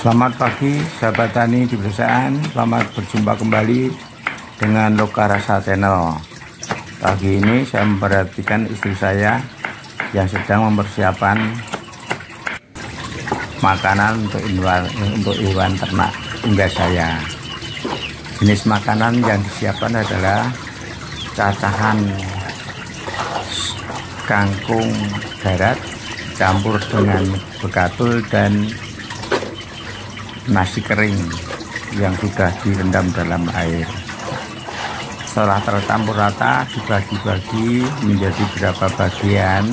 Selamat pagi sahabat tani di pedesaan. Selamat berjumpa kembali dengan Loka Rasa Channel. Pagi ini saya memperhatikan istri saya yang sedang mempersiapkan makanan untuk hewan ternak unggas saya. Jenis makanan yang disiapkan adalah cacahan kangkung darat campur dengan bekatul dan nasi kering yang sudah direndam dalam air. Setelah tercampur rata, dibagi-bagi menjadi beberapa bagian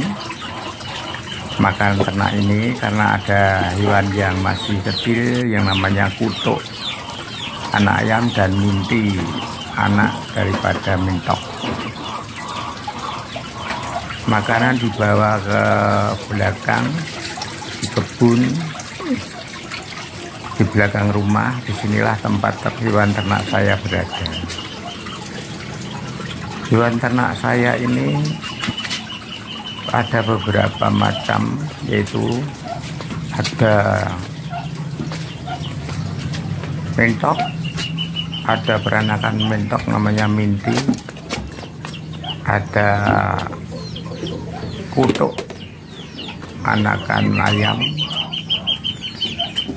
makanan ternak ini, karena ada hewan yang masih kecil yang namanya kutuk, anak ayam, dan minti, anak daripada mintok. Makanan dibawa ke belakang di kebun, di belakang rumah. Disinilah tempat hewan ternak saya berada. Hewan ternak saya ini ada beberapa macam, yaitu ada mentok, ada peranakan mentok namanya minti, ada kutuk, anakan ayam,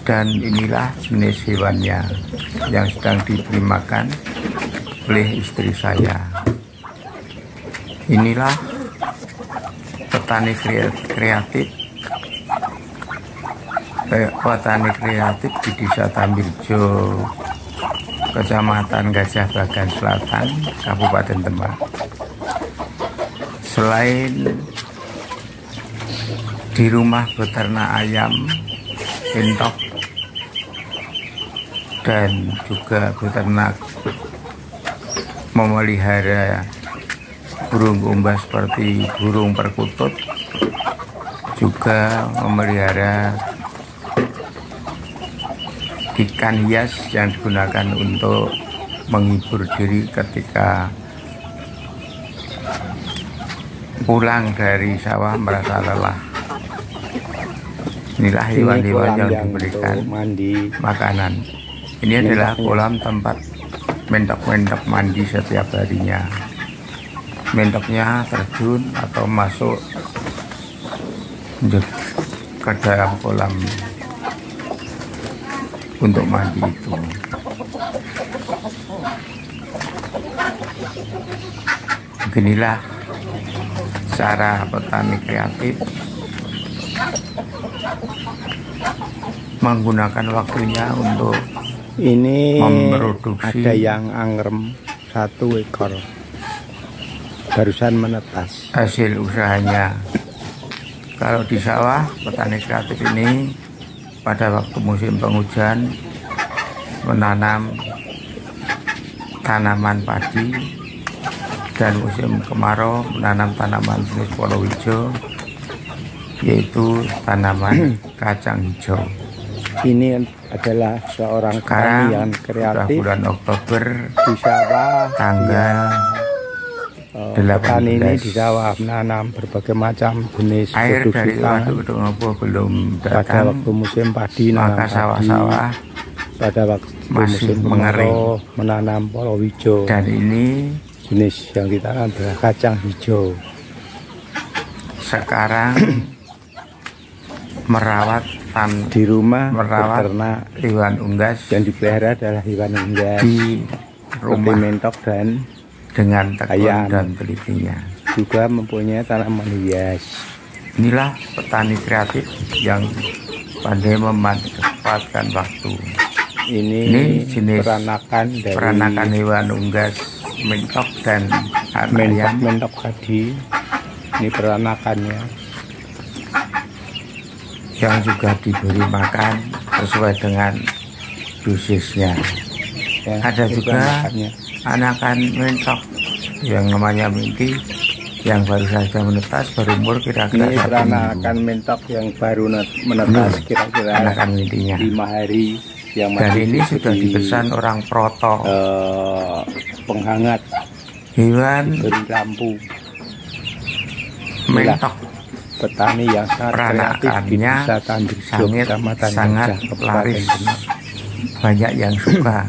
dan inilah jenis hewannya yang sedang diberi makan oleh istri saya. Inilah petani kreatif di Desa Tambirjo, Kecamatan Gajah Bagan Selatan, Kabupaten Demak. Selain di rumah beternak ayam, entok, dan juga beternak memelihara burung unggas seperti burung perkutut, juga memelihara ikan hias yang digunakan untuk menghibur diri ketika pulang dari sawah merasa lelah. Inilah hewan-hewan yang diberikan makanan. Ini adalah kolam tempat mentok-mentok mandi setiap harinya. Mentoknya terjun atau masuk ke dalam kolam untuk mandi itu. Beginilah cara petani kreatif menggunakan waktunya untuk ini memproduksi. Ada yang angrem 1 ekor, barusan menetas. Hasil usahanya. Kalau di sawah, petani kreatif ini pada waktu musim penghujan menanam tanaman padi, dan musim kemarau menanam tanaman jenis palawija, yaitu tanaman kacang hijau. Ini adalah seorang petani yang kreatif. Bulan Oktober di sawah, tanggal 18. Petani ini di sawah menanam berbagai macam jenis air dari waduk belum datang. Pada waktu musim padi, maka sawah-sawah pada waktu masih musim mengering, menanam palawija. Dan ini jenis yang ditanam adalah kacang hijau. Sekarang merawat di rumah, merawat hewan unggas yang dipelihara adalah hewan unggas di rumah, mentok dan dengan tekun ayam, dan telitinya. Juga mempunyai tanaman hias. Inilah petani kreatif yang pandai memanfaatkan waktu. Ini jenis peranakan hewan unggas mentok dan ayam. Mentok tadi, ini peranakannya, yang juga diberi makan sesuai dengan dosisnya. Ya, ada juga anakan mentok yang namanya minti, yang baru saja menetas, berumur kira-kira 1 minggu. Peranakan mentok yang baru menetas kira-kira anakan mintinya 5 hari. Yang dan ini sudah dipesan orang Proto, penghangat hewan beri lampu mentok petani yang sangat kreatif di Desa Tanjurjo, Kecamatan sangat Gajah, Kabupaten laris, Demak. banyak yang suka.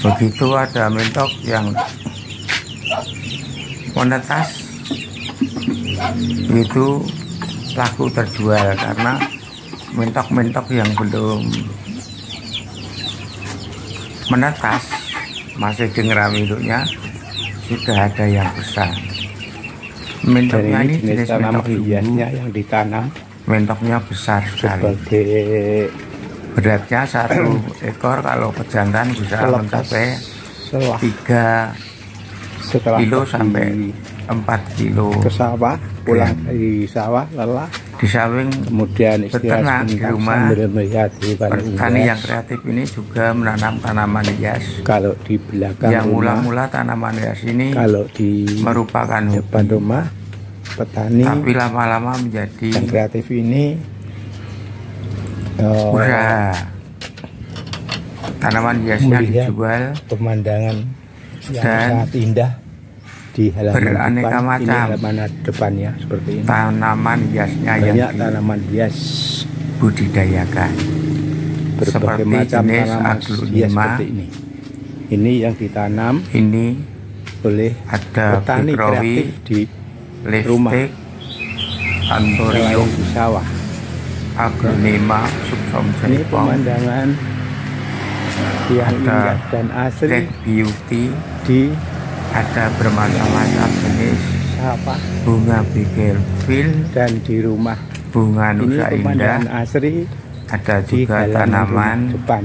Begitu ada mentok yang menetas, itu laku terjual karena mentok-mentok yang belum menetas, masih dengeram induknya, sudah ada yang besar. Mentoknya ini jenis mentok hiasnya yang ditanam, mentoknya besar sekali. Sebagai beratnya 1 ekor kalau pejantan bisa mencapai 3 kilo sampai 4 kilo. Ke sawah, pulang dari sawah lelah, di samping kemudian beternak di rumah. Petani yang hias. kreatif ini juga menanam tanaman hias. Kalau di belakang yang rumah, mula-mula tanaman hias ini kalau di merupakan depan hobi, rumah petani tapi lama-lama menjadi yang kreatif ini usaha. Tanaman hiasnya melihat dijual pemandangan yang dan sangat indah di halaman beraneka depan. Ini macam halaman depannya seperti ini. tanaman hiasnya Banyak yang tanaman hias, dibudidayakan berbagai seperti macam jenis tanaman hias aglonema. seperti ini. Ini yang ditanam Ini oleh ada petani bikrowi, kreatif di rumah, lipstick, antorium, nelayan di sawah. aglonema, subsom Ini jaipong, pemandangan yang ada indah dan asri black beauty, di ada bermacam-macam jenis sawah bunga bougainville, dan di rumah. bunga Ini nusa indah, pemandangan asri ada di juga halaman tanaman depan.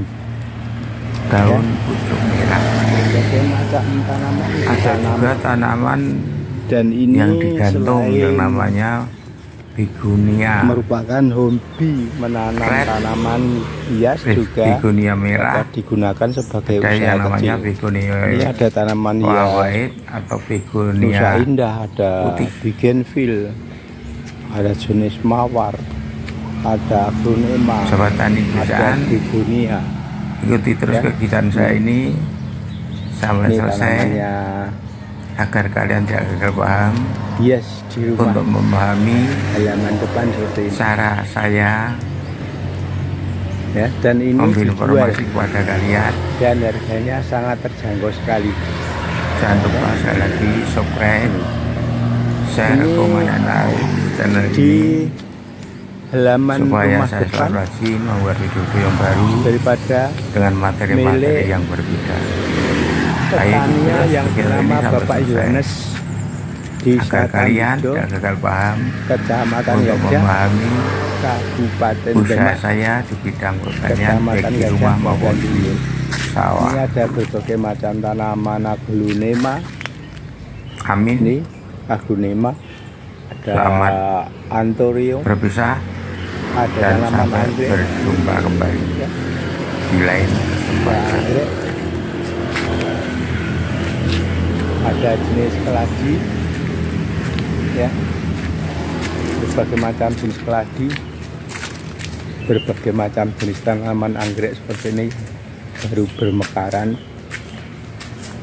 daun pucuk merah, Berbagai macam tanaman ada ditanam. juga tanaman Dan ini yang digantung selain yang namanya begonia, merupakan hobi menanam Red. tanaman hias juga begonia merah, dapat digunakan sebagai ada usaha yang namanya kecil. begonia Ini ada tanaman hias white atau Nusa begonia Indah, ada putih. bougainville, ada jenis mawar, ada aglonema, Sobat tani ada pedesaan, begonia. ikuti terus Ya. kegiatan saya ini sampai Ini selesai tanamannya agar kalian tidak gagal paham hias di rumah. untuk memahami Halaman depan seperti ini. cara saya Ya, dan ini memberi dijual informasi kepada kalian. dan harganya sangat terjangkau sekali. Jangan lupa sekali lagi subscribe, share, Ini komen, dan like channel Di ini halaman supaya rumah saya depan selalu rajin membuat video yang baru daripada dengan materi-materi milik yang berbeda. petaninya yang video ini bernama sampai Bapak selesai. Yohanes di Agar kalian Tanjurjo, tidak gagal paham Kecamatan untuk Gajah, memahami Kabupaten usaha Demak, saya di bidang pertanian baik Kecamatan di Gajah, rumah maupun dan di sawah. ini ada berbagai macam tanaman aglonema. Amin. Ini aglonema, ada Selamat antorium, berpisah ada dan tanaman sampai anggrek, berjumpa kembali ya, di lain kesempatan. anggrek, ada jenis keladi, ya, berbagai macam jenis keladi, berbagai macam jenis tanaman anggrek seperti ini baru bermekaran.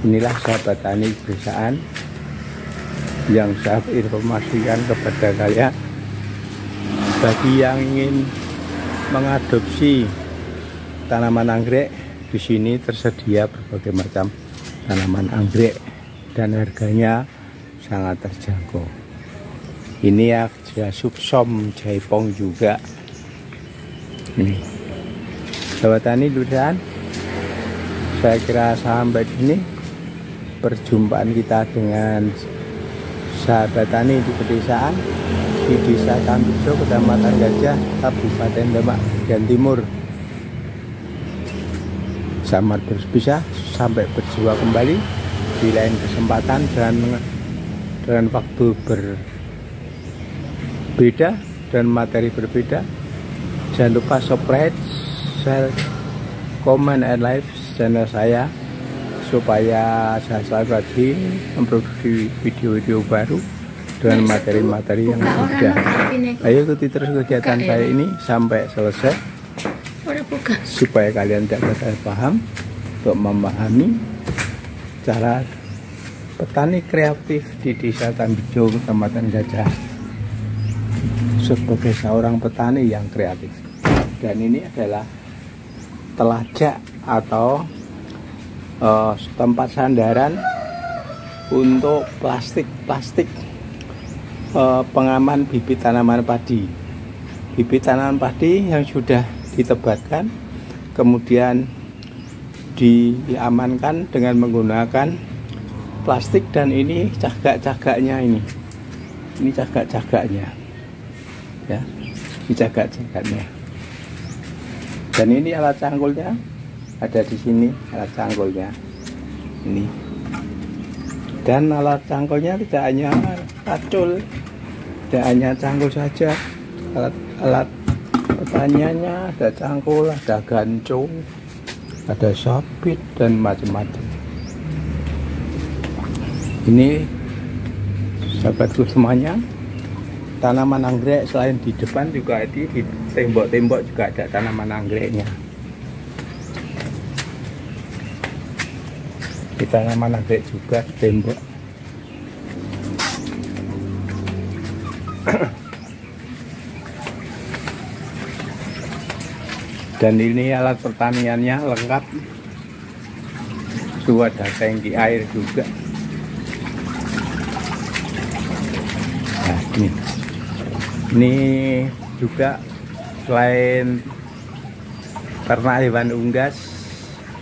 Inilah sahabat tani pedesaan yang saya informasikan kepada kalian. Bagi yang ingin mengadopsi tanaman anggrek, di sini tersedia berbagai macam tanaman anggrek dan harganya sangat terjangkau. Ini ya subsom jaipong juga. Ini sahabat tani pedesaan, saya kira sampai sini perjumpaan kita dengan sahabat tani di pedesaan di Desa Tanjurjo, Kecamatan Gajah, Kabupaten Demak, bagian timur. Selamat berpisah, sampai berjumpa kembali di lain kesempatan dan dengan waktu berbeda dan materi berbeda. Jangan lupa subscribe, share, comment, and like channel saya supaya saya selalu rajin memproduksi video-video baru dengan materi-materi yang berbeda. Ayo ikuti terus kegiatan saya ini sampai selesai supaya kalian tidak gagal paham untuk memahami cara petani kreatif di Desa Tanjurjo, Kecamatan Gajah, sebagai seorang petani yang kreatif. Dan ini adalah telajak atau tempat sandaran untuk plastik pengaman bibit tanaman padi. Bibit tanaman padi yang sudah ditebarkan kemudian diamankan dengan menggunakan plastik, dan ini cagak-cagaknya ini cagak-cagaknya ya, ini cagak-cagaknya. Dan ini alat cangkulnya ada di sini, alat cangkulnya ini. Dan alat cangkulnya tidak hanya pacul, tidak hanya cangkul saja, alat pertaniannya ada cangkul, ada gancung, ada sabit, dan macam-macam. Ini sahabatku semuanya, tanaman anggrek selain di depan juga di tembok-tembok juga ada tanaman anggreknya. Di tanaman anggrek juga di tembok. Dan ini alat pertaniannya lengkap, itu ada tangki air juga. Nah, ini juga selain ternak hewan unggas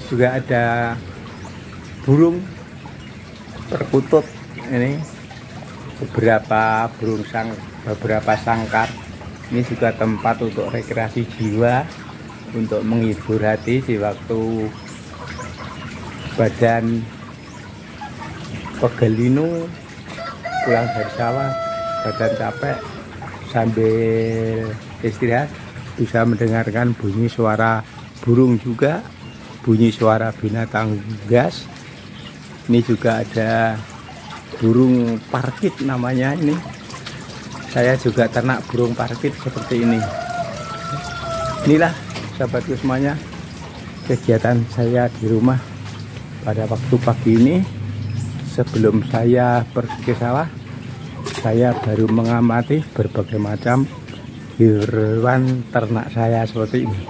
juga ada burung perkutut, ini beberapa sangkar. Ini juga tempat untuk rekreasi jiwa, untuk menghibur hati di waktu badan pegelinu, pulang dari sawah, badan capek, sambil istirahat bisa mendengarkan bunyi suara burung juga, bunyi suara binatang unggas. Ini juga ada burung parkit namanya ini. Saya juga ternak burung parkit seperti ini. Inilah sahabatku semuanya kegiatan saya di rumah pada waktu pagi ini. Sebelum saya pergi ke sawah, saya baru mengamati berbagai macam hewan ternak saya seperti ini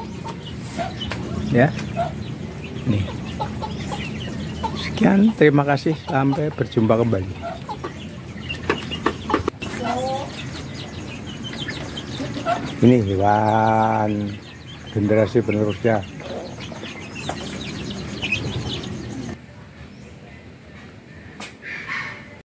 ya. Nih, sekian, terima kasih, sampai berjumpa kembali. Ini hewan generasi penerusnya